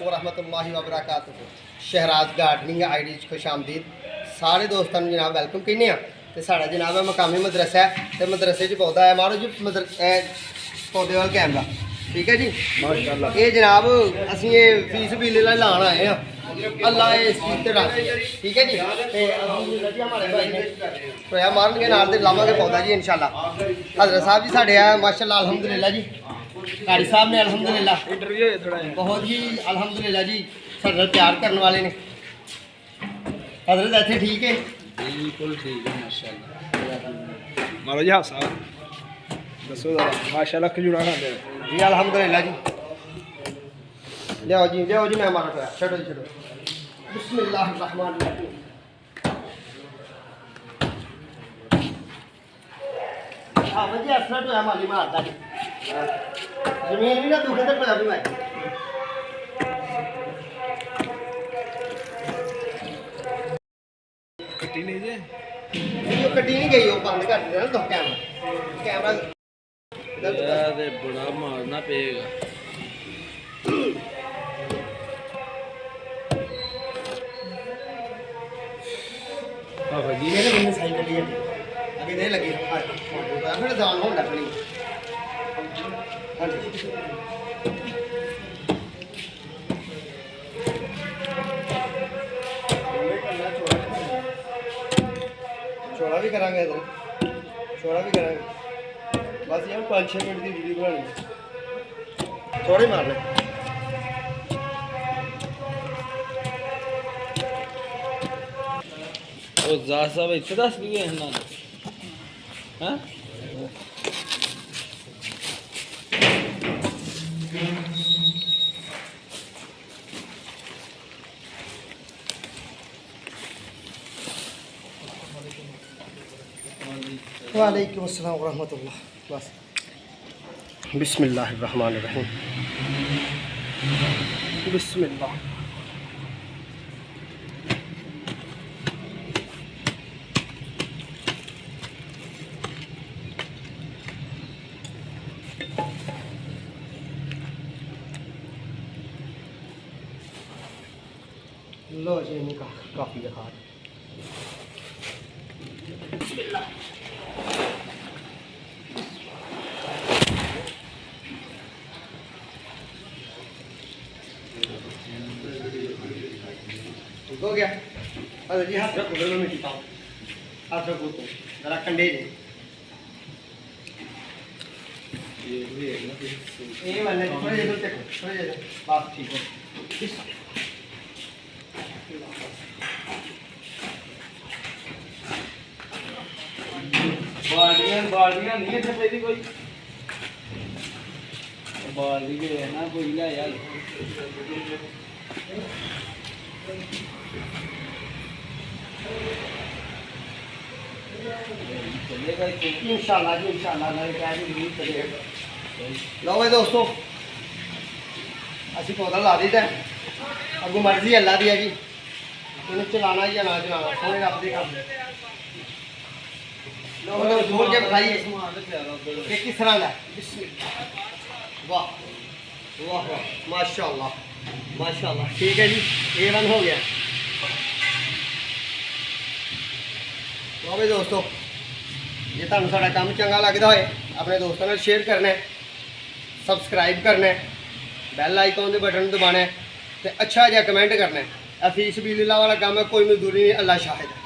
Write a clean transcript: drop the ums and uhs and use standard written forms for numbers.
वालेकुम रहमतुल्लाहि व बरकातुहू। शहराज गार्डनिंग आईडी खुश आमदीद सारे दोस्तों जनाब वेलकम कहने तो साढ़ा जनाब है मकामी मदरसा है तो मदरसे पौधा है मारो जी पौधे वाल कैमरा ठीक है जी माशाअल्लाह। ये जनाब असी ये फीस बिल लान आए हैं अल्लाह इस चीज़ ते राज़ी है ठीक है जी। अल्हम्दुलिल्लाह जी हमारे भाई ने टोया मारनगे नाल ते लावांगे पौधा जी इंशाल्लाह। हज़रत साहब जी साढ़े है माशाअल्लाह अल्हम्दुलिल्लाह जी। कारी साहब ने अल्हम्दुलिल्लाह इंटरव्यू है थोड़ा बहुत ही अल्हम्दुलिल्लाह जी सदर तैयार करने वाले ने। हज़रत ऐसे ठीक है बिल्कुल ठीक है माशाल्लाह। मारो जी हाथ साहब दसो माशाल्लाह खजूरा खाते हैं जी अल्हम्दुलिल्लाह जी। लियाओ जी मैं मारा टोया छड़ो जी छड़ो बिस्मिल्लाहिर्रहमानिर्रहीम। हाँ जी असरा टोया माली मारता जी जमीन भी ना दुखे तो टोया भी मैं कट्टी नहीं जे वीडियो कटी नहीं गई वो बंद कर दिया ना तो कैमरा यार बड़ा मारना पड़ेगा। हाँ जी मेरे बंदे सही कटी है अभी नहीं लगी फिर जान हो लगनी। हाँ जी छोड़ा भी करांगे इधर छोड़ा भी करांगे बस यार 5-6 मिनट की वीडियो बनानी थोड़े मारने। ਉਹ ਜ਼ਾਤ ਸਾਹਿਬ ਇੱਥੇ ਦੱਸ ਕੇ ਗਏ ਹਨ ਹਾਂ वालेकुम अस्सलाम रहमतुल्लाह। बस बिस्मिल्लाहिर्रहमानिर्रहीम बिस्मिल्लाह। लो जी इनका काफ़ी दिखा हो गया। अरे जी हाथ रखो मैं मिट्टी पाऊँ हाथ रखो तो जरा कंडे जी ये वाले थोड़े जगह तक थोड़े जगह बात ठीक हो बाल्टियां नहीं है पहली कोई बाल्टी के है ना कोई ला यार इंशाल्लाह जी इंशाल्लाह चलेगा। लो भाई दोस्तों असी पौधा ला दी है अगू मर्जी अल्लाह दी है जी इन्हें चलाना या ना चलाना सोने रब दे काम जोड़ के बताइए कि किस तरह का वाह वाह वाह माशाल्लाह माशाल्लाह ठीक है जी A1 हो गया। तो भाई दोस्तों जे तुहानू साडा काम चंगा लगता है अपने दोस्तों ने शेयर करना है सबसक्राइब करना है बैल आइकॉन के बटन दबाना है तो अच्छा जहा कमेंट करना है। फीस बिल वाला काम है कोई मजदूरी नहीं अल्लाह शाहिद है।